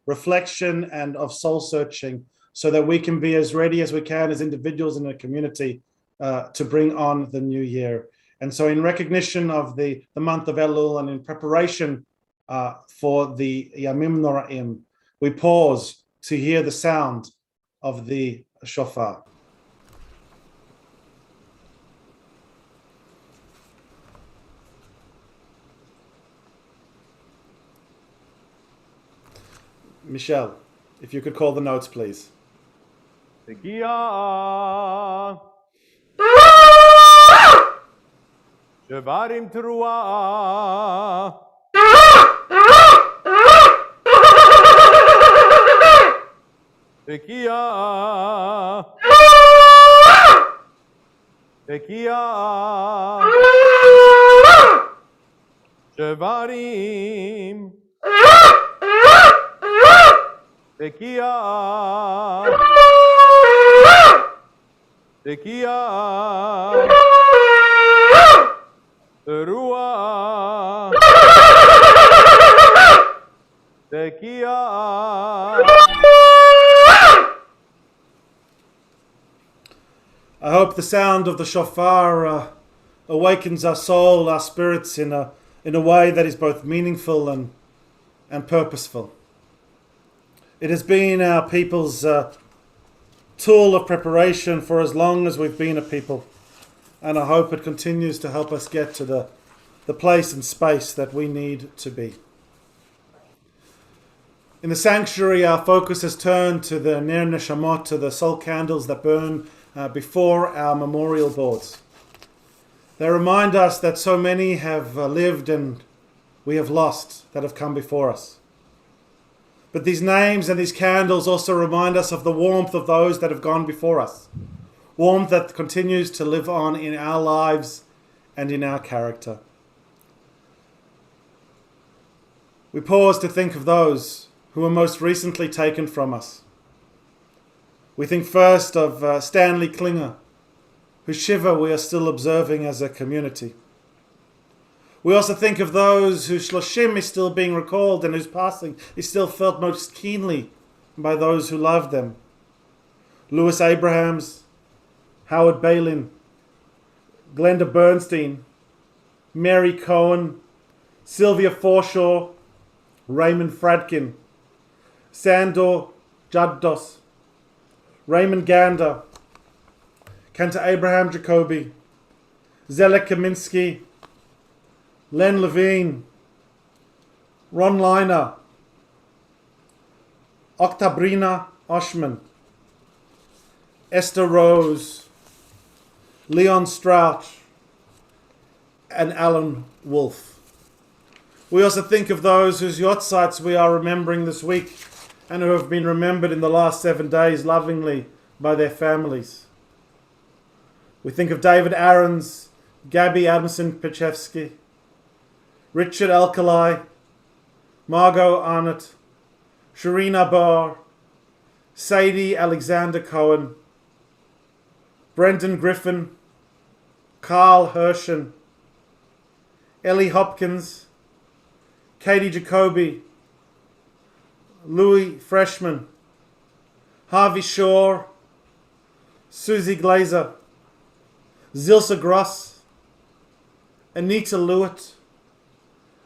reflection and of soul searching, so that we can be as ready as we can as individuals in the community to bring on the new year. And so in recognition of the month of Elul and in preparation for the Yamim Noraim, we pause to hear the sound of the shofar. Michelle, if you could call the notes, please. Tekiah. Shevarim teruah. Tekiah. Tekiah. Shevarim. Tekiah. Tekiah. Teruah. Tekiah. I hope the sound of the shofar awakens our soul, our spirits in a way that is both meaningful and purposeful. It has been our people's tool of preparation for as long as we've been a people, and I hope it continues to help us get to the place and space that we need to be. In the sanctuary, our focus has turned to the Ner Neshamot, to the soul candles that burn before our memorial boards. They remind us that so many have lived and we have lost that have come before us. But these names and these candles also remind us of the warmth of those that have gone before us. Warmth that continues to live on in our lives and in our character. We pause to think of those who were most recently taken from us. We think first of Stanley Klinger, whose Shiva we are still observing as a community. We also think of those whose Shloshim is still being recalled and whose passing is still felt most keenly by those who love them. Louis Abrahams, Howard Balin, Glenda Bernstein, Mary Cohen, Sylvia Forshaw, Raymond Fradkin, Sandor Jaddos, Raymond Gander, Cantor Abraham Jacobi, Zella Kaminsky, Len Levine, Ron Liner, Octabrina Oshman, Esther Rose, Leon Strout, and Alan Wolfe. We also think of those whose yahrzeits we are remembering this week and who have been remembered in the last 7 days lovingly by their families. We think of David Aarons, Gabby Adamson-Pechevsky, Richard Alkali, Margot Arnott, Sharina Barr, Sadie Alexander Cohen, Brendan Griffin, Carl Hershen, Ellie Hopkins, Katie Jacoby, Louis Freshman, Harvey Shore, Susie Glazer, Zilsa Gross, Anita Lewitt,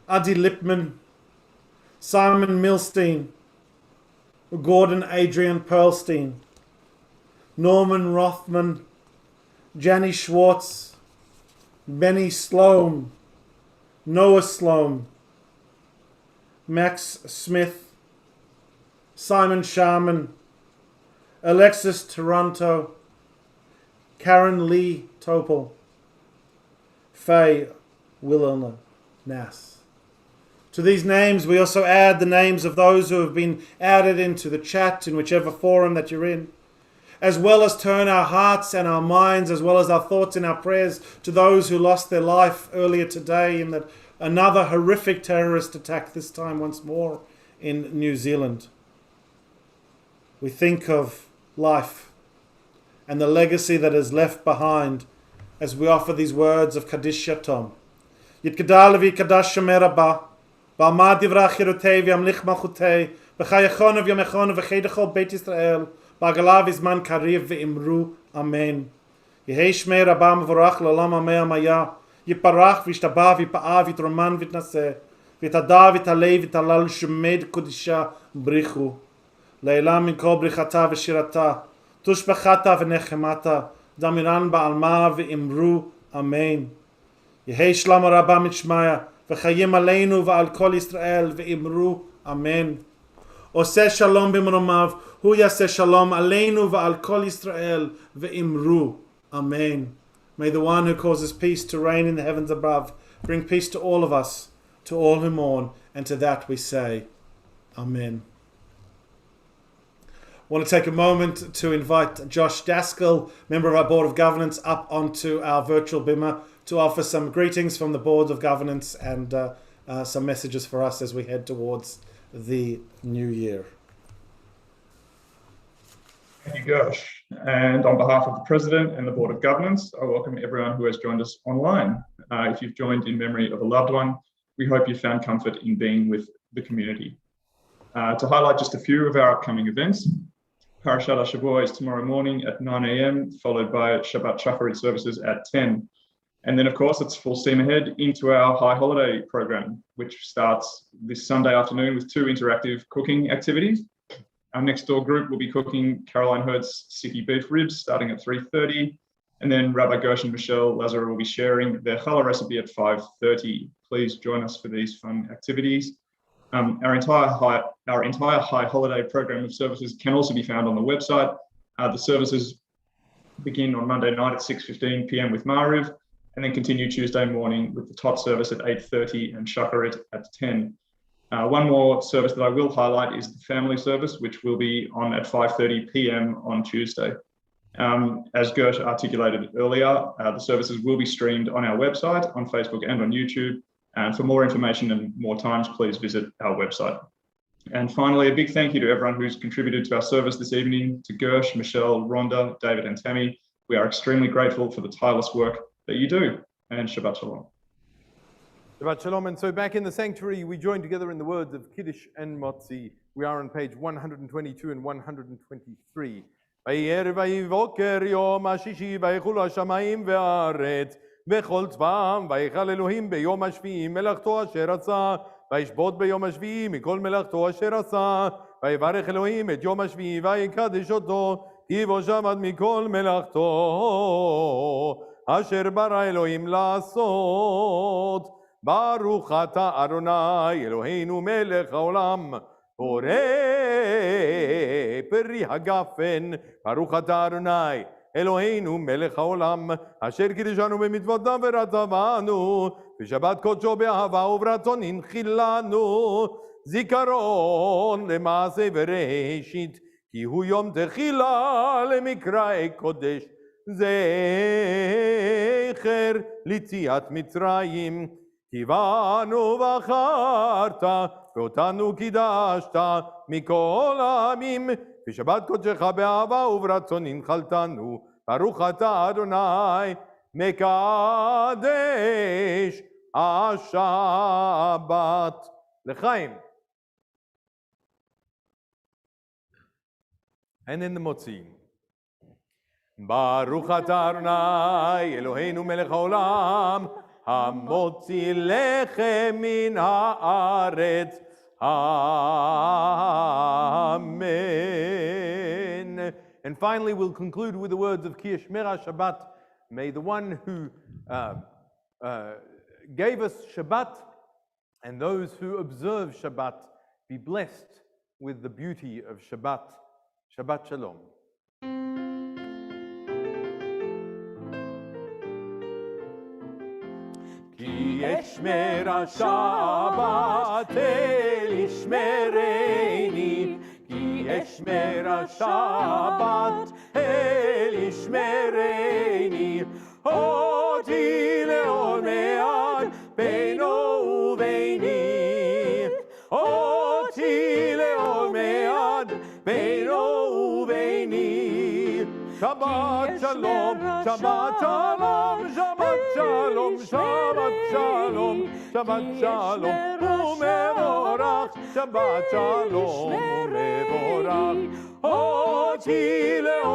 Adi Lipman, Simon Milstein, Gordon Adrian Pearlstein, Norman Rothman, Janny Schwartz, Benny Sloan, Noah Sloan, Max Smith, Simon Sharman, Alexis Toronto, Karen Lee Topol, Faye Wilhelmina Nass. To these names, we also add the names of those who have been added into the chat in whichever forum that you're in, as well as turn our hearts and our minds, as well as our thoughts and our prayers to those who lost their life earlier today in that another horrific terrorist attack, this time once more in New Zealand. We think of life and the legacy that is left behind as we offer these words of Kaddish Yatom. Yitkadal vi Kadash Shomerabah, Ba'amad Divrach Yerotei v'amlich Malchutei, B'chayachon v'yomechon v'cheidechol Beit Yisrael, Ba'agalav izman kariv v'imru, Amen. Yehei Shmei Rabah Mevorach l'olam amei amaya, Yiparach v'ishtabah v'yipa'ah v'yitroman v'yitnaseh, v'yitadah v'yitalei v'yitalal shemed kodisha brichu. Le'elam min kol brichata v'shirata, tushbachata v'nechemata, damiran ba'alma v'imru, Amen. Yehei Shlomo Rabah Mitshmaya, v'chayim aleinu v'al kol Yisrael v'imru, Amen. Oseh shalom b'mromav, hu yaseh shalom aleinu v'al kol Yisrael v'imru, Amen. May the one who causes peace to reign in the heavens above bring peace to all of us, to all who mourn, and to that we say, Amen. I want to take a moment to invite Josh Daskell, member of our Board of Governance, up onto our virtual bimah to offer some greetings from the Board of Governance and some messages for us as we head towards the new year. Thank you, Gersh. And on behalf of the President and the Board of Governance, I welcome everyone who has joined us online. If you've joined in memory of a loved one, we hope you found comfort in being with the community. To highlight just a few of our upcoming events, Parashat Savim is tomorrow morning at 9 a.m, followed by Shabbat Shacharit services at 10. And then, of course, it's full steam ahead into our high holiday program, which starts this Sunday afternoon with 2 interactive cooking activities. Our next door group will be cooking Caroline Hurd's sticky beef ribs starting at 3:30. And then Rabbi Gersh and Michelle Lazar will be sharing their challah recipe at 5:30. Please join us for these fun activities. Our entire high holiday program of services can also be found on the website. The services begin on Monday night at 6:15 p.m. with Mariv, and then continue Tuesday morning with the top service at 8:30 and Shacharit at 10. One more service that I will highlight is the family service, which will be on at 5:30 p.m. on Tuesday. As Gersh articulated earlier, the services will be streamed on our website, on Facebook and on YouTube. And for more information and more times, please visit our website. And finally, a big thank you to everyone who's contributed to our service this evening, to Gersh, Michelle, Rhonda, David and Tammy. We are extremely grateful for the tireless work that you do. And Shabbat Shalom. Shabbat Shalom. And so back in the sanctuary, we join together in the words of Kiddush and Motzi. We are on page 122 and 123. ויערב ויבוקר יום השישי ויחולו השמיים והארץ וכל צבאם ויחל אלוהים ביום השביעי מלאכתו אשר עשה וישבות ביום השביעי מכל מלאכתו אשר עשה ויברך אלוהים את יום השביעי ויקדש אותו כי בו שבת מכל מלאכתו, אשר ברא אלוהים לעשות. ברוך אתה אדוני אלוהינו מלך העולם, בורא פרי הגפן. ברוך אתה אדוני אלוהינו מלך העולם, אשר קידשנו במצוותיו ורצה בנו, בשבת קודשו באהבה וברצון הנחילנו, זיכרון למעשה וראשית, כי הוא יום תחילה למקראי קודש, זכר ליציאת מצרים. כי בנו בחרת ואותנו קידשת מכל העמים, בשבת קודשך באהבה וברצון הנחלתנו. ברוך אתה אדוני מקדש השבת. לחיים. And in the מוציאים. ברוך אתה אדוני אלוהינו מלך העולם, המוציא לחם מן הארץ. Amen. And finally, we'll conclude with the words of Ki Yishmera Shabbat. May the one who gave us Shabbat and those who observe Shabbat be blessed with the beauty of Shabbat. Shabbat Shalom. כי ישמר השבת אל ישמרני, כי ישמר השבת אל ישמרני, אותי לעולמי עד בינו וביני, אותי לעולמי עד בינו וביני. שבת שלום, שבת שלום, שבת שלום, שבת שלום, שבת שלום ומבורך, שבת שלום ומבורך. אותי לעולמי